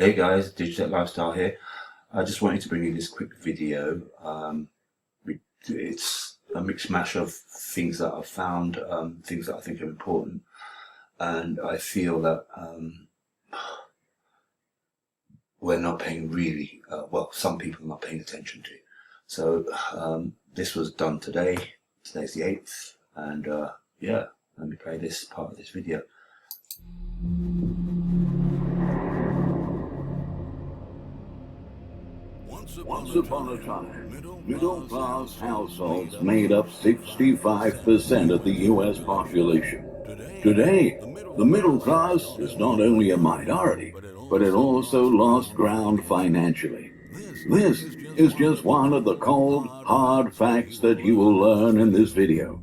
Hey guys, Digital LOBSTR here. I just wanted to bring you this quick video. It's a mixed mash of things that I've found, things that I think are important, and I feel that we're not paying really, well, some people are not paying attention to. So this was done today. Today's the 8th, and yeah, let me play this part of this video. Once upon a time, middle-class households made up 65% of the U.S. population. Today, the middle class is not only a minority, but it also lost ground financially. This is just one of the cold, hard facts that you will learn in this video.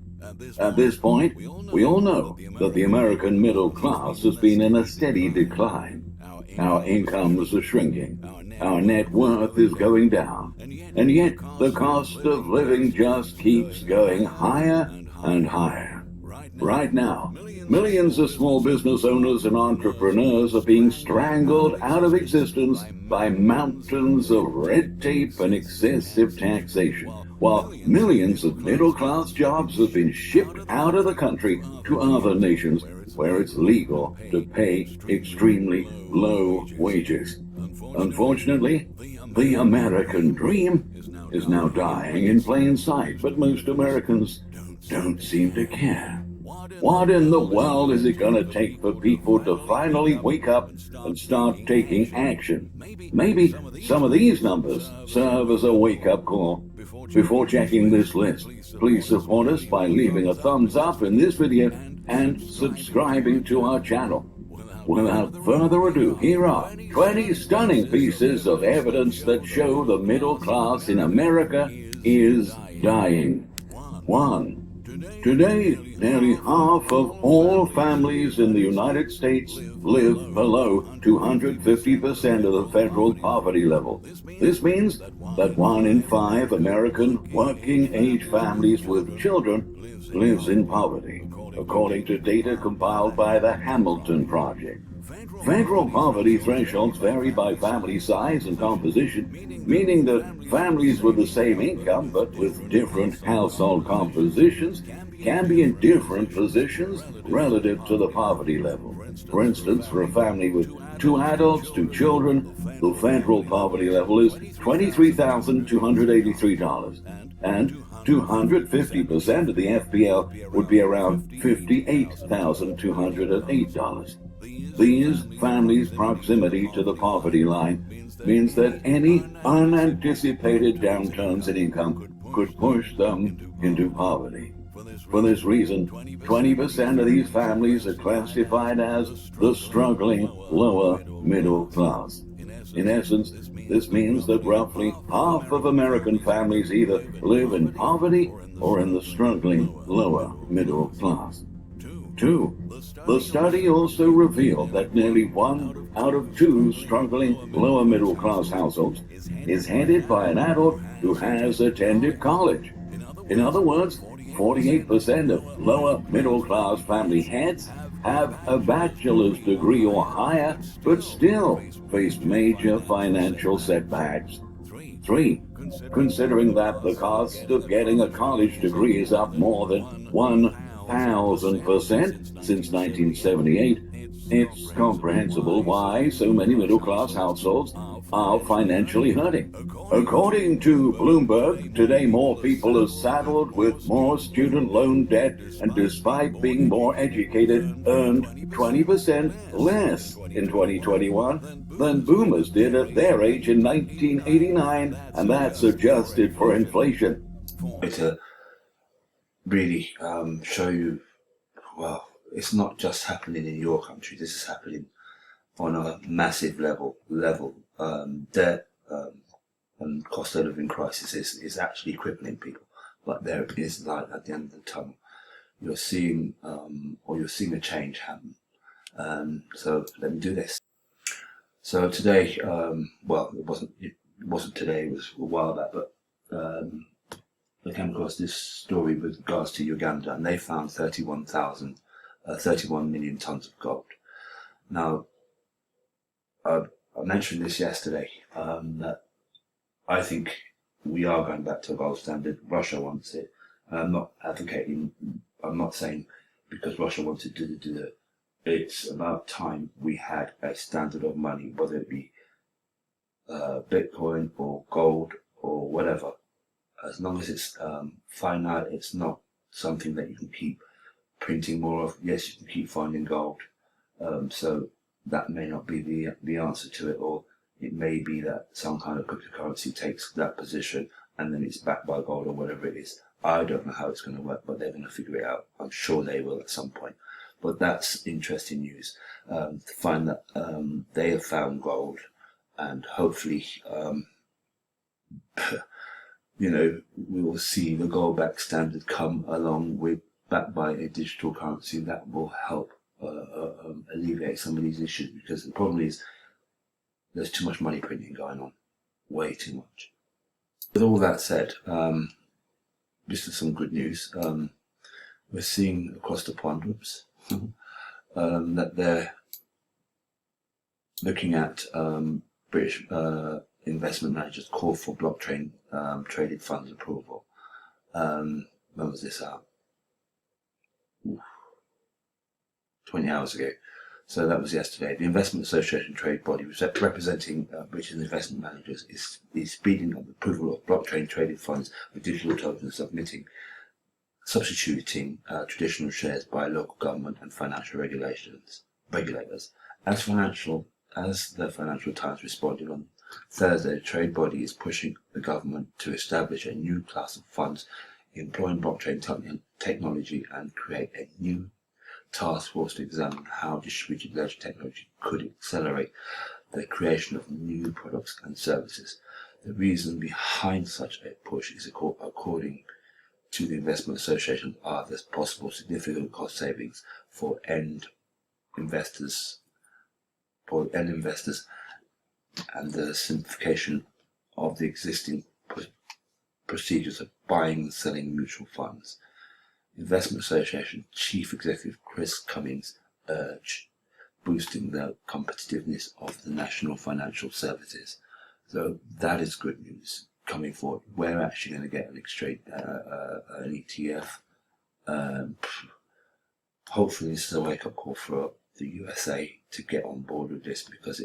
At this point, we all know that the American middle class has been in a steady decline. Our incomes are shrinking. Our net worth is going down, and yet the cost of living just keeps going higher and higher. Right now, millions of small business owners and entrepreneurs are being strangled out of existence by mountains of red tape and excessive taxation, while millions of middle-class jobs have been shipped out of the country to other nations where it's legal to pay extremely low wages. Unfortunately, the American dream is now dying in plain sight, but most Americans don't seem to care. What in the world is it going to take for people to finally wake up and start taking action? Maybe some of these numbers serve as a wake-up call. Before checking this list, please support us by leaving a thumbs up in this video and subscribing to our channel. Without further ado, here are 20 stunning pieces of evidence that show the middle class in America is dying. 1. Today, nearly half of all families in the United States live below 250% of the federal poverty level. This means that 1 in 5 American working-age families with children lives in poverty, according to data compiled by the Hamilton Project. Federal poverty thresholds vary by family size and composition, meaning that families with the same income but with different household compositions can be in different positions relative to the poverty level. For instance, for a family with 2 adults, 2 children, the federal poverty level is $23,283, and 250% of the FPL would be around $58,208. These families' proximity to the poverty line means that any unanticipated downturns in income could push them into poverty. For this reason, 20% of these families are classified as the struggling lower middle class. In essence, this means that roughly half of American families either live in poverty or in the struggling lower middle class. 2. The study also revealed that nearly 1 out of 2 struggling lower middle class households is headed by an adult who has attended college. In other words, 48% of lower middle class family heads have a bachelor's degree or higher, but still face major financial setbacks. 3. Considering that the cost of getting a college degree is up more than 1,000% since 1978, it's comprehensible why so many middle-class households are financially hurting. According to Bloomberg, today more people are saddled with more student loan debt and despite being more educated, earned 20% less in 2021 than boomers did at their age in 1989, and that's adjusted for inflation. To really show you, well, it's not just happening in your country, this is happening on a massive level. Debt and cost of living crisis is actually crippling people, but there is light at the end of the tunnel. You're seeing you're seeing a change happen. So let me do this. So today, well, it wasn't today, it was a while back, but I came across this story with regards to Uganda, and they found 31 million tons of gold. Now, I mentioned this yesterday, that I think we are going back to a gold standard. Russia wants it. I'm not advocating, I'm not saying because Russia wants it to do it. It's about time we had a standard of money, whether it be Bitcoin or gold or whatever. As long as it's finite, it's not something that you can keep printing more of. Yes, you can keep finding gold. So that may not be the answer to it, or it may be that some kind of cryptocurrency takes that position and then it's backed by gold or whatever it is. I don't know how it's going to work, but they're going to figure it out. I'm sure they will at some point. But that's interesting news, to find that they have found gold, and hopefully, we will see the gold-backed standard come along with backed by a digital currency that will help alleviate some of these issues, because the problem is there's too much money printing going on, way too much. With all that said, this is some good news. We're seeing across the pond, that they're looking at British investment managers' call for blockchain traded funds approval. When was this out? 20 hours ago. So that was yesterday. The Investment Association trade body representing British investment managers is speeding up the approval of blockchain traded funds with digital tokens, substituting traditional shares by local government and financial regulators. As the Financial Times responded on Thursday, the trade body is pushing the government to establish a new class of funds employing blockchain technology and create a new task force to examine how distributed ledger technology could accelerate the creation of new products and services. The reason behind such a push is, according to the Investment Association, are the possible significant cost savings for end investors, and the simplification of the existing procedures of buying and selling mutual funds. Investment Association Chief Executive Chris Cummings urged boosting the competitiveness of the national financial services. So that is good news coming forward. We're actually going to get an ETF. Hopefully this is a wake-up call for the USA to get on board with this, because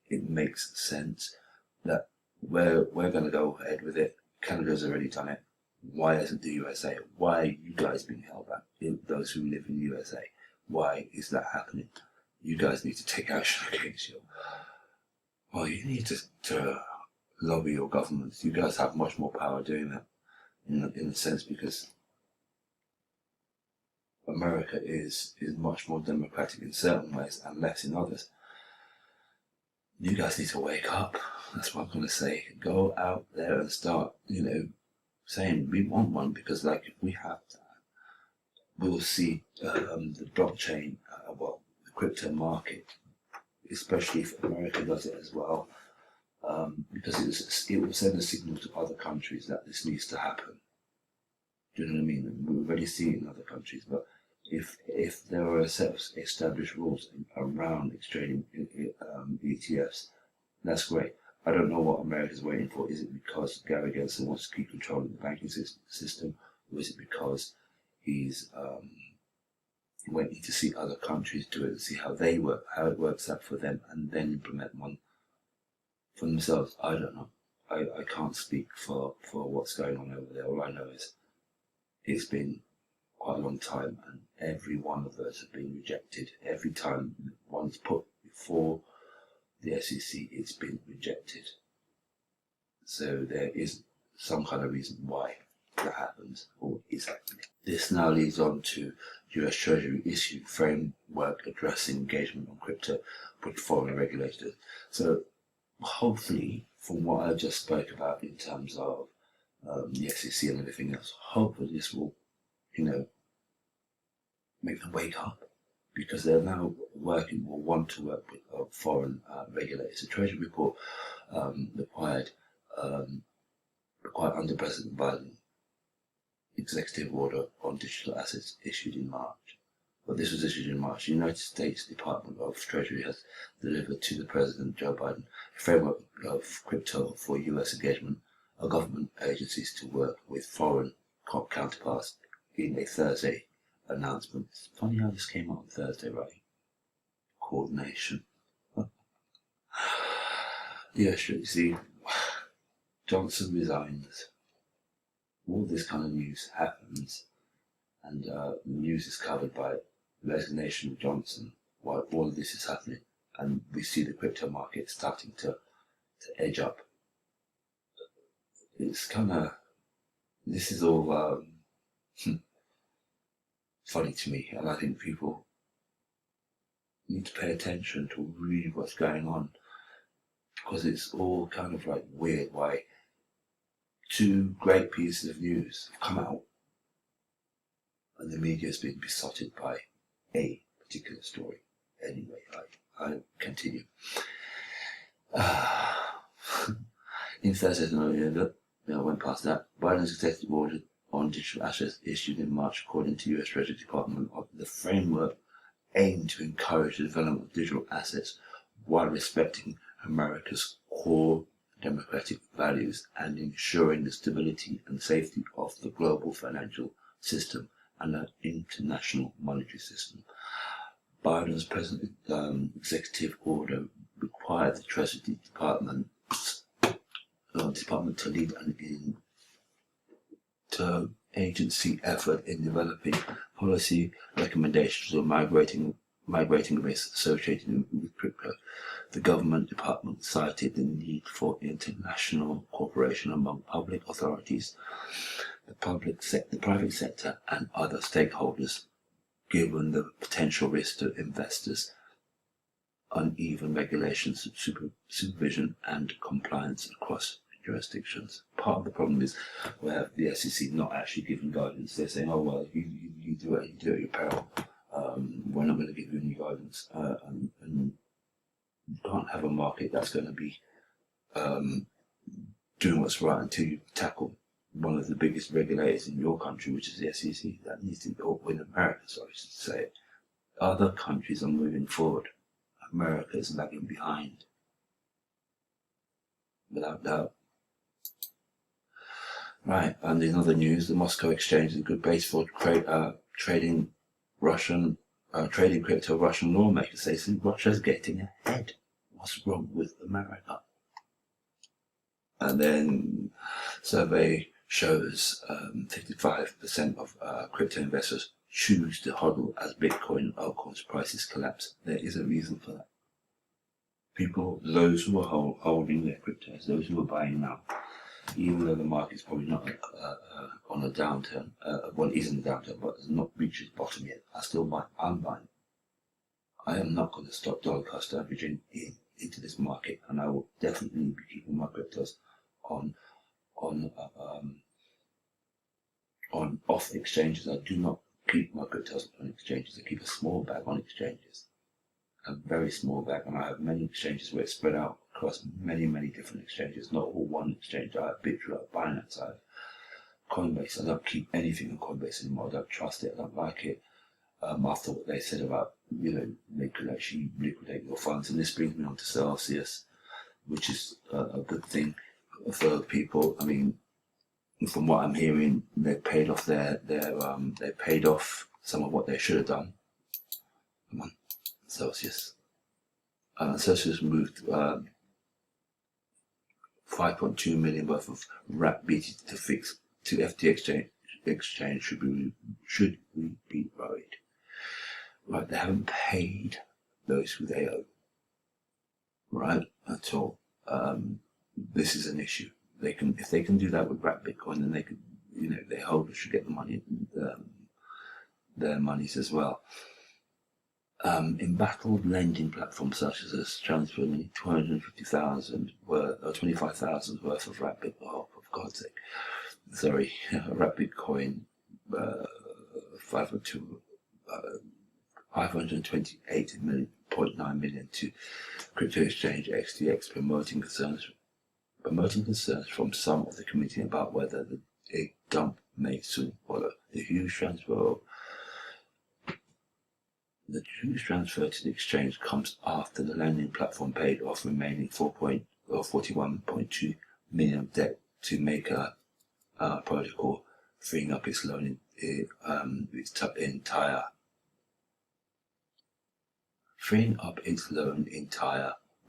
it makes sense that we're going to go ahead with it. Canada's already done it. Why hasn't the USA? Why are you guys being held back? Those who live in the USA, why is that happening? You guys need to take action against you. Well, you need to lobby your governments. You guys have much more power doing that, in a sense, because America is much more democratic in certain ways and less in others. You guys need to wake up. That's what I'm going to say. Go out there and start, saying we want one, because if we have that, we will see the blockchain, the crypto market, especially if America does it as well, because it will send a signal to other countries that this needs to happen. Do you know what I mean? We already see it in other countries, but if there are a set of established rules around exchanging ETFs, that's great. I don't know what America's waiting for. Is it because Gary Gensler wants to keep controlling the banking system, or is it because he's waiting to see other countries do it and see how they work, how it works out for them, and then implement one for themselves? I don't know. I can't speak for what's going on over there. All I know is it's been quite a long time, and every one of those have been rejected. Every time one's put before the SEC, it's been rejected. So there is some kind of reason why that happens, or is happening. This now leads on to US Treasury issue framework addressing engagement on crypto with foreign regulators. So hopefully, from what I just spoke about in terms of the SEC and everything else, hopefully this will, make them wake up, because they're now working or want to work with foreign regulators. The Treasury report required under President Biden executive order on digital assets issued in March. But this was issued in March. The United States Department of Treasury has delivered to the President Joe Biden a framework of crypto for U.S. engagement of government agencies to work with foreign counterparts in a Thursday announcement. It's funny how this came out on Thursday, right? Coordination. Yeah, sure. You see, Johnson resigns. All this kind of news happens, and the news is covered by the resignation of Johnson while all of this is happening, and we see the crypto market starting to edge up. It's kind of, this is all funny to me, and I think people need to pay attention to really what's going on, because it's all kind of like weird why two great pieces of news have come out and the media has been besotted by a particular story. Anyway, I continue. In Thursday's agenda, went past that. Biden's executive order on digital assets issued in March, according to U.S. Treasury Department, of the framework aimed to encourage the development of digital assets while respecting America's core democratic values and ensuring the stability and safety of the global financial system and the international monetary system. Biden's present executive order required the Treasury Department to lead an interagency effort in developing policy recommendations on migrating risks associated with crypto. The government department cited the need for international cooperation among public authorities, the private sector, and other stakeholders, given the potential risk to investors, uneven regulations, supervision, and compliance across jurisdictions. Part of the problem is where the SEC not actually giving guidance. They're saying, "Oh well, you do it at your peril. We're not going to give you any guidance," and you can't have a market that's going to be doing what's right until you tackle one of the biggest regulators in your country, which is the SEC. That needs to be, or in America, so I should say. Other countries are moving forward. America is lagging behind, without doubt. Right, and in other news, the Moscow exchange is a good base for trading crypto. Russian lawmakers say Russia's getting ahead. What's wrong with America? And then survey shows 55% of crypto investors choose to hodl as Bitcoin and altcoins prices collapse. There is a reason for that. People, those who are holding their cryptos, those who are buying now, even though the market's probably not on a downturn, well, it is in a downturn, but has not reached its bottom yet, I still buy. I'm buying. I am not going to stop dollar cost averaging into this market, and I will definitely be keeping my cryptos on off exchanges. I do not keep my cryptos on exchanges. I keep a small bag on exchanges, a very small bag, and I have many exchanges where it's spread out across many different exchanges, not all one exchange. I have Bitcoin, I have Binance, I have Coinbase. I don't keep anything on Coinbase anymore. I don't trust it. I don't like it. After what they said about, they could actually liquidate your funds, and this brings me on to Celsius, which is a good thing for people. I mean, from what I'm hearing, they paid off they paid off some of what they should have done. Come on, Celsius. Celsius moved 5.2 million worth of wrap BT to fix to FT exchange. Should we be worried? Right, they haven't paid those who they owe. Right, at all. This is an issue. If they can do that with wrap Bitcoin, then they could, their holders should get the money, their monies as well. Embattled lending platforms such as transferring 250,000 or 25,000 worth of wrap Bitcoin. Oh, for God's sake! Sorry, wrap Bitcoin 528.9 million to crypto exchange XTX, promoting concerns from some of the community about whether a dump may soon follow. The huge transfer of The huge transfer to the exchange comes after the lending platform paid off remaining 41.2 million of debt to make a protocol, freeing up its loan entire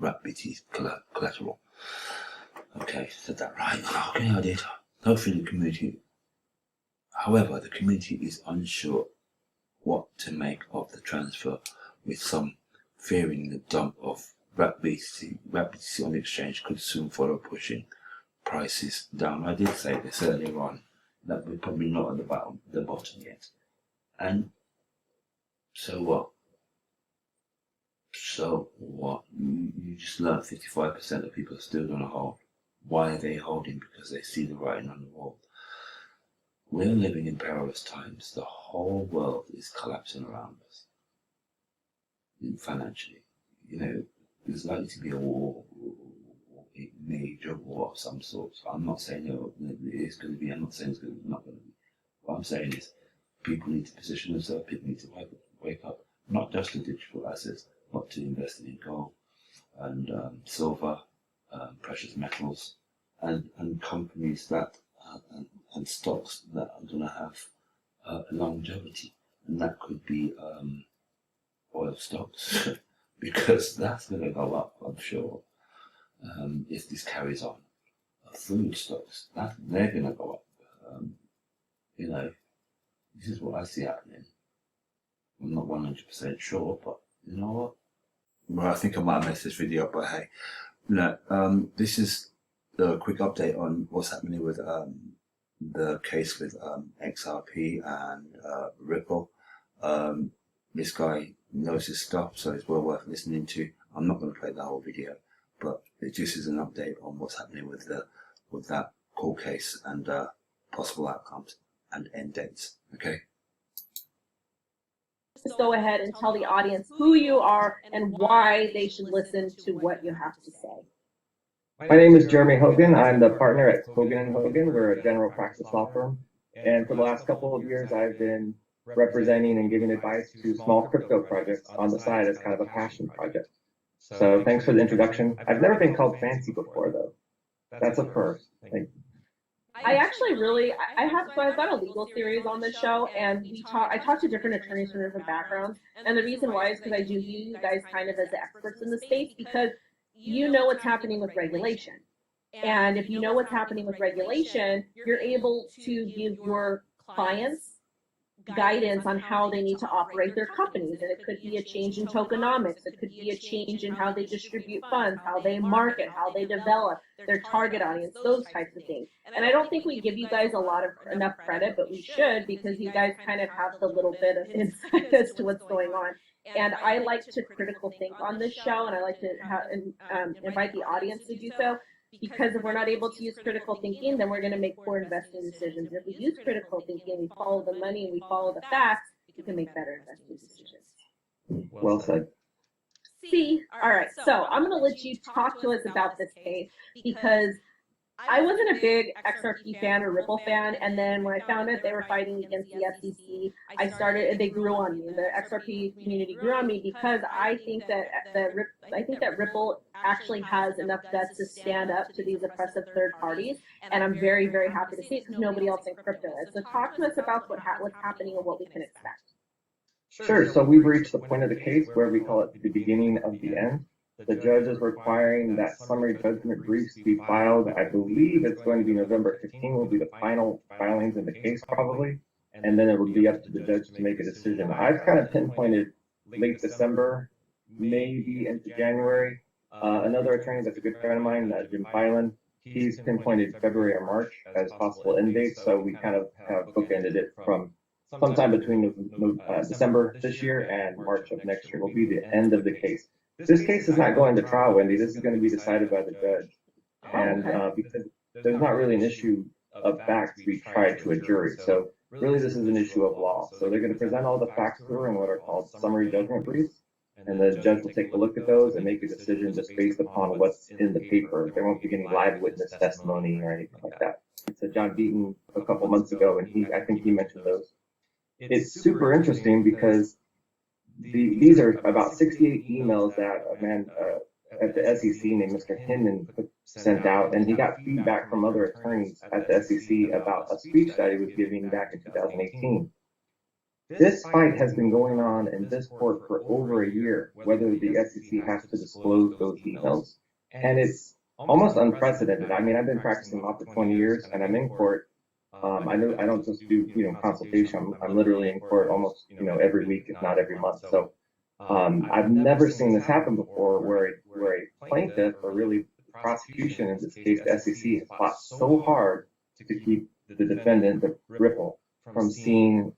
RAPBT collateral. Okay, said that right. Okay, I did. Hopefully the community. However, the community is unsure what to make of the transfer, with some fearing the dump of RAPBT on the exchange could soon follow, pushing prices down. I did say this earlier on, that we're probably not at the bottom yet. And so what? You just learned 55% of people are still going to hold. Why are they holding? Because they see the writing on the wall. We're living in perilous times. The whole world is collapsing around us financially. There's likely to be a war, a major war of some sort. I'm not saying it is going to be. I'm not saying it's not going to be. What I'm saying is people need to position themselves. People need to wake up, not just to digital assets, but to invest in gold and silver, precious metals, and companies that and stocks that are going to have longevity, and that could be oil stocks because that's going to go up, I'm sure, if this carries on. Food stocks, they're going to go up. This is what I see happening. I'm not 100% sure, but you know what? Well, I think I might have messed this video up, but hey, this is a quick update on what's happening with the case with XRP and Ripple. This guy knows his stuff, so it's well worth listening to. I'm not going to play the whole video, but it just is an update on what's happening with that court case and possible outcomes and end dates. Okay. Just go ahead and tell the audience who you are and why they should listen to what you have to say. My name is Jeremy Hogan. I'm the partner at Hogan & Hogan. We're a general practice law firm. And for the last couple of years, I've been representing and giving advice to small crypto projects on the side as kind of a passion project. So thanks for the introduction. I've never been called fancy before, though. That's a first. Thank you. I actually I've got a legal series on this show, and I talk to different attorneys from different backgrounds. And the reason why is because I do view you guys kind of as the experts in the space, because you know what's happening with regulation. And if you know what's happening with regulation, you're able to give your clients guidance on how they need to operate their companies. And it could be a change in tokenomics. It could be a change in how they distribute funds, how they market, how they develop their target audience, those types of things. And I don't think we give you guys enough credit, but we should, because you guys kind of have the little bit of insight as to what's going on. And I like to critical think on this show, and I like to invite the audience to do so, because if we're not able to use critical thinking, then we're going to make poor investing decisions. If we use critical thinking, we follow the money and we follow the facts, we can make better investing decisions. Well said. See, all right, so I'm going to let you talk to us about this case, because I wasn't a big XRP fan or Ripple fan, and then when I found out they were fighting against the SEC, they grew on me. The XRP community grew on me, because I think that Ripple actually has enough guts to stand up to these oppressive third parties, and I'm very, very happy to see it, because nobody else in crypto is. So talk to us about what's happening and what we can expect. Sure. So we've reached the point of the case where we call it the beginning of the end. The judge is requiring that summary judgment briefs be filed. I believe it's going to be November 15 will be the final filings in the case, probably. And then it will be up to the judge to make a decision. I've kind of pinpointed late December, maybe into January. Another attorney that's a good friend of mine, Jim Filan, he's pinpointed February or March as possible end dates. So we kind of have bookended it from sometime between December this year and March of next year will be the end of the case. This case is not going to trial, Wendy. This is going to be decided by the judge. And because there's not really an issue of facts to be tried to a jury. So really this is an issue of law. So they're going to present all the facts to her in what are called summary judgment briefs. And the judge will take a look at those and make a decision just based upon what's in the paper. There won't be any live witness testimony or anything like that. So John Beaton a couple months ago, and I think he mentioned those. It's super interesting because these are about 68 emails that a man at the SEC named Mr. Hinman sent out, and he got feedback from other attorneys at the SEC about a speech that he was giving back in 2018. This fight has been going on in this court for over a year, whether the SEC has to disclose those emails. And it's almost unprecedented. I mean, I've been practicing law for 20 years, and I'm in court. I don't just do, consultation. I'm literally in court almost, every week, if not every month. So I've never seen this happen before, where a plaintiff, or really the prosecution in this case, the SEC, has fought so hard to keep the defendant, the Ripple, from seeing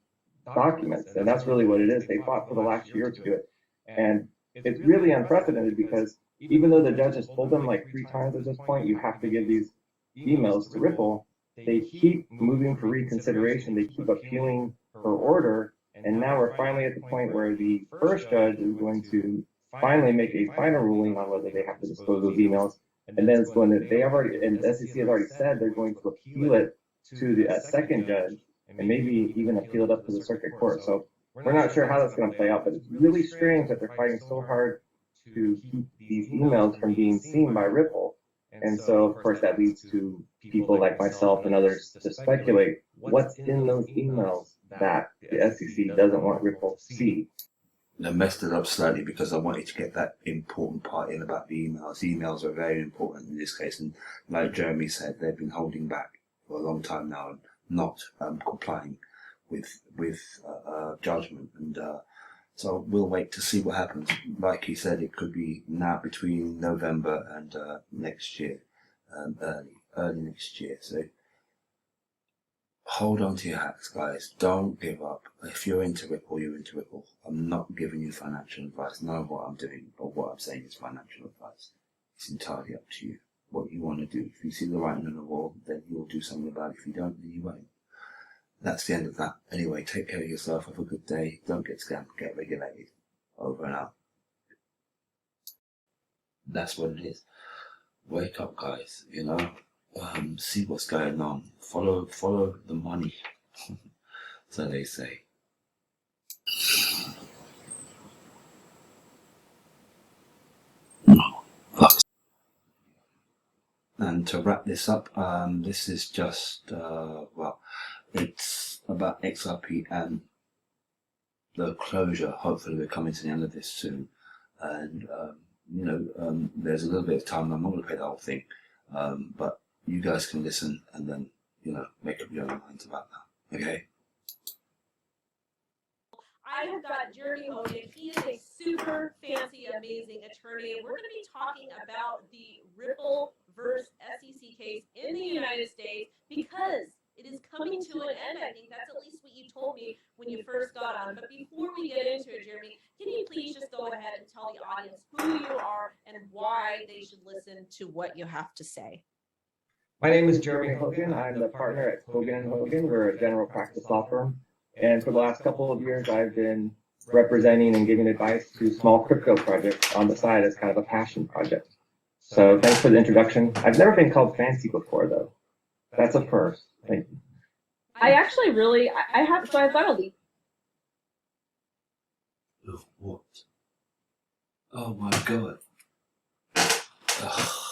documents. And that's really what it is. They fought for the last year to do it. And it's really unprecedented because even though the judge has told them like 3 times at this point, you have to give these emails to Ripple, they keep moving for reconsideration. They keep appealing for order. And now we're finally at the point where the first judge is going to finally make a final ruling on whether they have to disclose those emails. And then it's going to, and the SEC has already said they're going to appeal it to the second judge, and maybe even appeal it up to the circuit court. So we're not sure how that's going to play out, but it's really strange that they're fighting so hard to keep these emails from being seen by Ripple. And so, of course, that leads to people like myself and others to speculate what's in those emails that the SEC doesn't want Ripple to see. I messed it up slightly because I wanted to get that important part in about the emails. The emails are very important in this case, and like Jeremy said, they've been holding back for a long time now and not complying with judgment. And so we'll wait to see what happens. Like he said, it could be now between November and next year, early next year. So hold on to your hats, guys. Don't give up. If you're into Ripple, you're into Ripple. I'm not giving you financial advice. None of what I'm doing or what I'm saying is financial advice. It's entirely up to you what you want to do. If you see the writing on the wall, then you'll do something about it. If you don't, then you won't. That's the end of that. Anyway, take care of yourself. Have a good day. Don't get scammed. Get regulated. Over and out. That's what it is. Wake up, guys. See what's going on. Follow the money. So they say. And to wrap this up, this is just it's about XRP and the closure. Hopefully we're coming to the end of this soon. And there's a little bit of time. I'm not going to play the whole thing, but you guys can listen and then make up your own minds about that. Okay. I have got Jeremy Hogan. He is a super fancy, amazing attorney, and we're going to be talking about the Ripple versus SEC case in the United States because it is coming to an end. I think that's at least what you told me when you first got on. But before we get into it, Jeremy, can you please just go ahead and tell the audience who you are and why they should listen to what you have to say? My name is Jeremy Hogan. I'm the partner at Hogan & Hogan. We're a general practice law firm. And for the last couple of years, I've been representing and giving advice to small crypto projects on the side as kind of a passion project. So thanks for the introduction. I've never been called fancy before, though. That's a first. Thank you. I actually really, I've got a leak. What? Oh my God. Ugh.